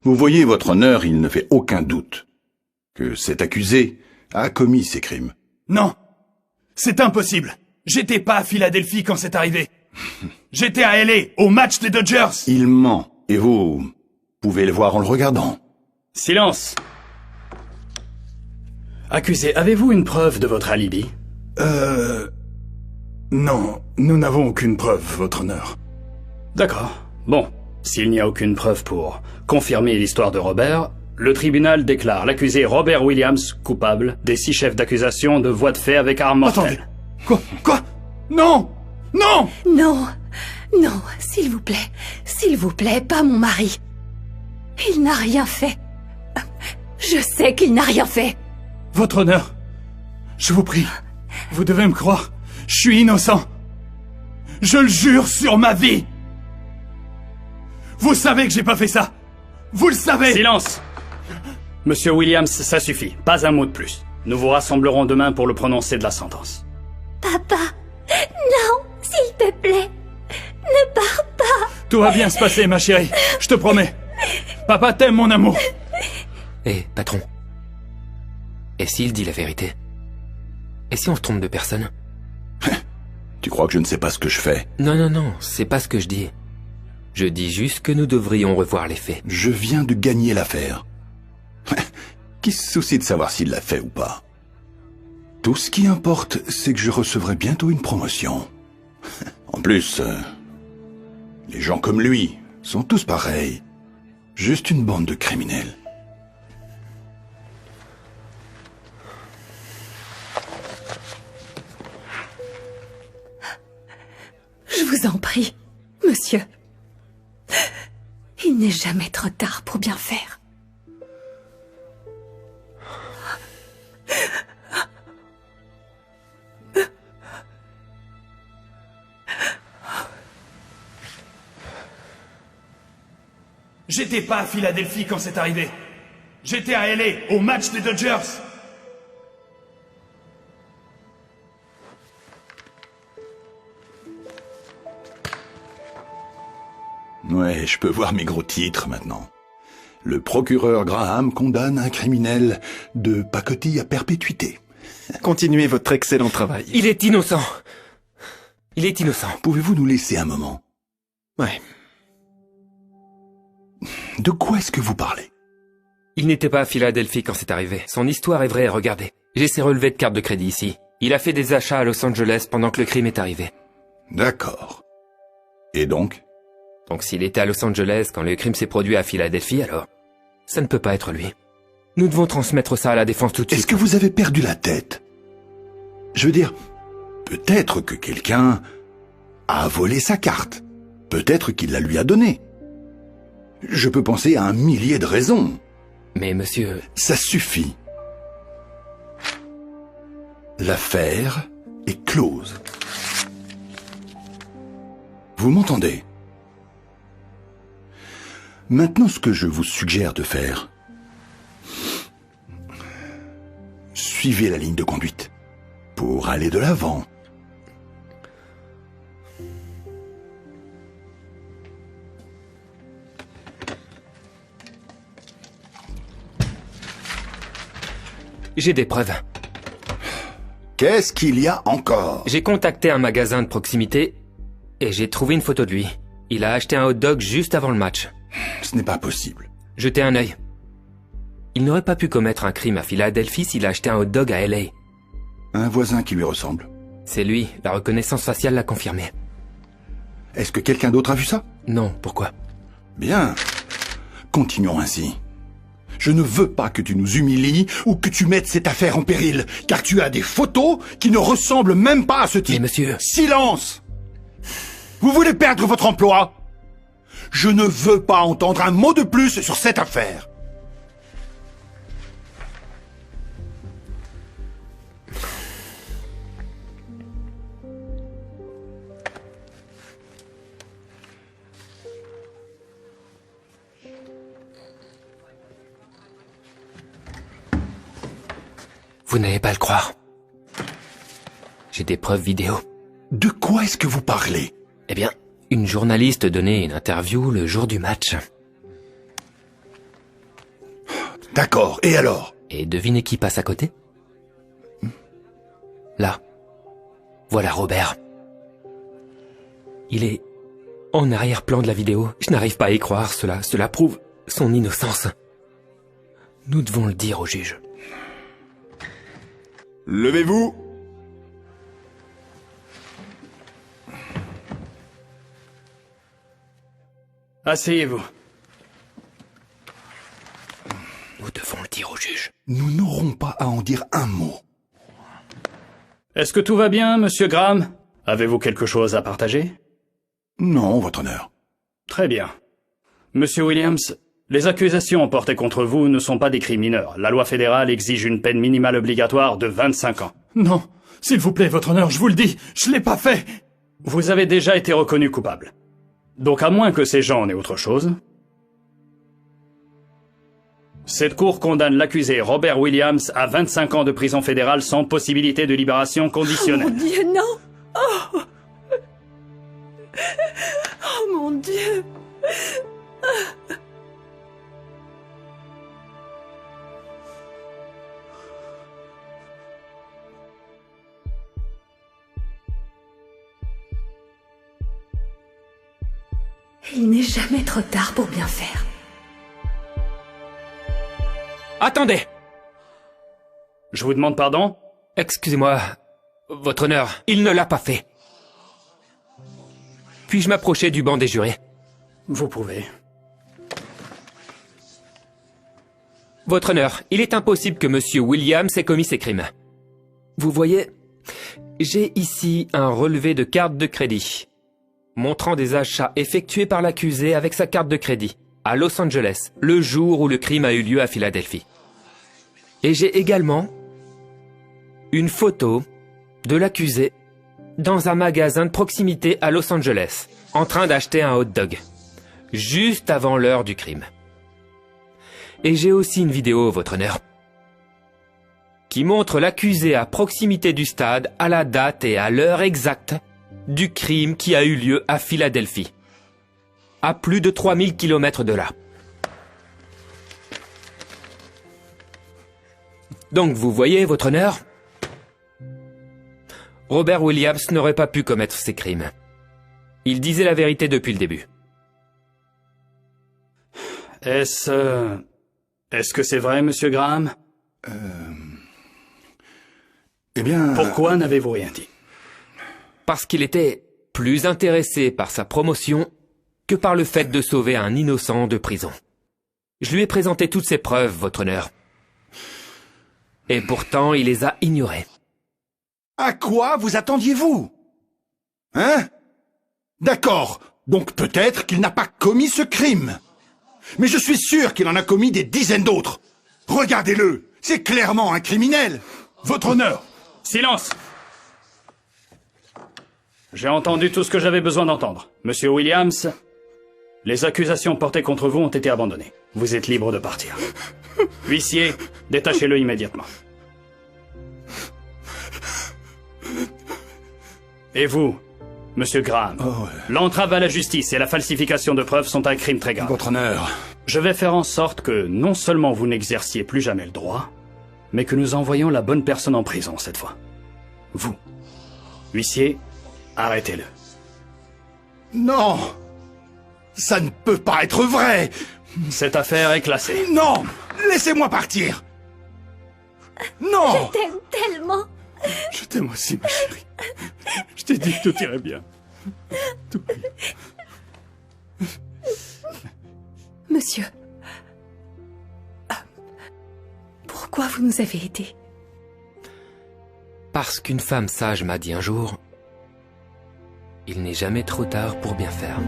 Vous voyez, votre honneur, il ne fait aucun doute que cet accusé a commis ces crimes. Non, c'est impossible. J'étais pas à Philadelphie quand c'est arrivé. J'étais à LA, au match des Dodgers. Il ment, et vous pouvez le voir en le regardant. Silence. Accusé, avez-vous une preuve de votre alibi? Non, nous n'avons aucune preuve, votre honneur. D'accord. Bon, s'il n'y a aucune preuve pour confirmer l'histoire de Robert, le tribunal déclare l'accusé Robert Williams coupable des 6 chefs d'accusation de voies de fait avec arme mortelle. Attendez. Quoi? Non! Non! Non, non, s'il vous plaît, pas mon mari. Il n'a rien fait. Je sais qu'il n'a rien fait. Votre honneur, je vous prie, vous devez me croire, je suis innocent. Je le jure sur ma vie. Vous savez que j'ai pas fait ça. Vous le savez. Silence. Monsieur Williams, ça suffit. Pas un mot de plus. Nous vous rassemblerons demain pour le prononcer de la sentence. Papa, non, s'il te plaît, ne pars pas. Tout va bien se passer, ma chérie, je te promets. Papa t'aime, mon amour. Hé, patron. Et s'il dit la vérité? Et si on se trompe de personne? Tu crois que je ne sais pas ce que je fais? Non, c'est pas ce que je dis. Je dis juste que nous devrions revoir les faits. Je viens de gagner l'affaire. Qui se soucie de savoir s'il l'a fait ou pas? Tout ce qui importe, c'est que je recevrai bientôt une promotion. En plus, les gens comme lui sont tous pareils. Juste une bande de criminels. Je vous en prie, monsieur. Il n'est jamais trop tard pour bien faire. J'étais pas à Philadelphie quand c'est arrivé. J'étais à LA, au match des Dodgers. Ouais, je peux voir mes gros titres maintenant. Le procureur Graham condamne un criminel de pacotille à perpétuité. Continuez votre excellent travail. Il est innocent. Il est innocent. Pouvez-vous nous laisser un moment? Ouais. De quoi est-ce que vous parlez? Il n'était pas à Philadelphie quand c'est arrivé. Son histoire est vraie, regardez. J'ai ses relevés de carte de crédit ici. Il a fait des achats à Los Angeles pendant que le crime est arrivé. D'accord. Et donc? Donc s'il était à Los Angeles quand le crime s'est produit à Philadelphie, alors ça ne peut pas être lui. Nous devons transmettre ça à la défense tout de suite. Est-ce que vous avez perdu la tête? Je veux dire, peut-être que quelqu'un a volé sa carte. Peut-être qu'il la lui a donnée. Je peux penser à un millier de raisons. Mais monsieur... Ça suffit. L'affaire est close. Vous m'entendez? Maintenant, ce que je vous suggère de faire, suivez la ligne de conduite pour aller de l'avant. J'ai des preuves. Qu'est-ce qu'il y a encore? J'ai contacté un magasin de proximité et j'ai trouvé une photo de lui. Il a acheté un hot dog juste avant le match. Ce n'est pas possible. Jetez un œil. Il n'aurait pas pu commettre un crime à Philadelphie s'il a acheté un hot dog à LA. Un voisin qui lui ressemble. C'est lui, la reconnaissance faciale l'a confirmé. Est-ce que quelqu'un d'autre a vu ça? Non, pourquoi? Bien. Continuons ainsi. Je ne veux pas que tu nous humilies ou que tu mettes cette affaire en péril, car tu as des photos qui ne ressemblent même pas à ce type. Mais monsieur... Silence! Vous voulez perdre votre emploi? Je ne veux pas entendre un mot de plus sur cette affaire. Vous n'allez pas le croire. J'ai des preuves vidéo. De quoi est-ce que vous parlez? Eh bien, une journaliste donnait une interview le jour du match. D'accord, et alors? Et devinez qui passe à côté? Là. Voilà Robert. Il est en arrière-plan de la vidéo. Je n'arrive pas à y croire, cela prouve son innocence. Nous devons le dire au juge. Levez-vous. Asseyez-vous. Nous devons le dire au juge. Nous n'aurons pas à en dire un mot. Est-ce que tout va bien, monsieur Graham? Avez-vous quelque chose à partager? Non, votre honneur. Très bien. Monsieur Williams, les accusations portées contre vous ne sont pas des crimes mineurs. La loi fédérale exige une peine minimale obligatoire de 25 ans. Non, s'il vous plaît, votre honneur, je vous le dis, je l'ai pas fait. Vous avez déjà été reconnu coupable. Donc à moins que ces gens en aient autre chose... Cette cour condamne l'accusé Robert Williams à 25 ans de prison fédérale sans possibilité de libération Oh conditionnelle. mon Dieu, non! Oh, oh mon Dieu! Il n'est jamais trop tard pour bien faire. Attendez! Je vous demande pardon? Excusez-moi, votre honneur, il ne l'a pas fait. Puis-je m'approcher du banc des jurés? Vous pouvez. Votre honneur, il est impossible que monsieur Williams ait commis ces crimes. Vous voyez, j'ai ici un relevé de carte de crédit, montrant des achats effectués par l'accusé avec sa carte de crédit, à Los Angeles, le jour où le crime a eu lieu à Philadelphie. Et j'ai également une photo de l'accusé dans un magasin de proximité à Los Angeles, en train d'acheter un hot dog, juste avant l'heure du crime. Et j'ai aussi une vidéo, votre honneur, qui montre l'accusé à proximité du stade à la date et à l'heure exacte du crime qui a eu lieu à Philadelphie, à plus de 3000 km de là. Donc vous voyez, votre honneur, Robert Williams n'aurait pas pu commettre ces crimes. Il disait la vérité depuis le début. Est-ce que c'est vrai, monsieur Graham? Eh bien... Pourquoi n'avez-vous rien dit? Parce qu'il était plus intéressé par sa promotion que par le fait de sauver un innocent de prison. Je lui ai présenté toutes ces preuves, votre honneur. Et pourtant, il les a ignorées. À quoi vous attendiez-vous? Hein? D'accord, donc peut-être qu'il n'a pas commis ce crime. Mais je suis sûr qu'il en a commis des dizaines d'autres. Regardez-le, c'est clairement un criminel. Votre honneur! Silence! J'ai entendu tout ce que j'avais besoin d'entendre. Monsieur Williams, les accusations portées contre vous ont été abandonnées. Vous êtes libre de partir. Huissier, détachez-le immédiatement. Et vous, monsieur Graham, l'entrave à la justice et la falsification de preuves sont un crime très grave. Votre honneur... Je vais faire en sorte que non seulement vous n'exerciez plus jamais le droit, mais que nous envoyions la bonne personne en prison cette fois. Vous. Huissier, arrêtez-le. Non! Ça ne peut pas être vrai! Cette affaire est classée. Non! Laissez-moi partir! Non! Je t'aime tellement. Je t'aime aussi, ma chérie. Je t'ai dit que tout irait bien. Tout. Monsieur, pourquoi vous nous avez aidés? Parce qu'une femme sage m'a dit un jour, il n'est jamais trop tard pour bien faire.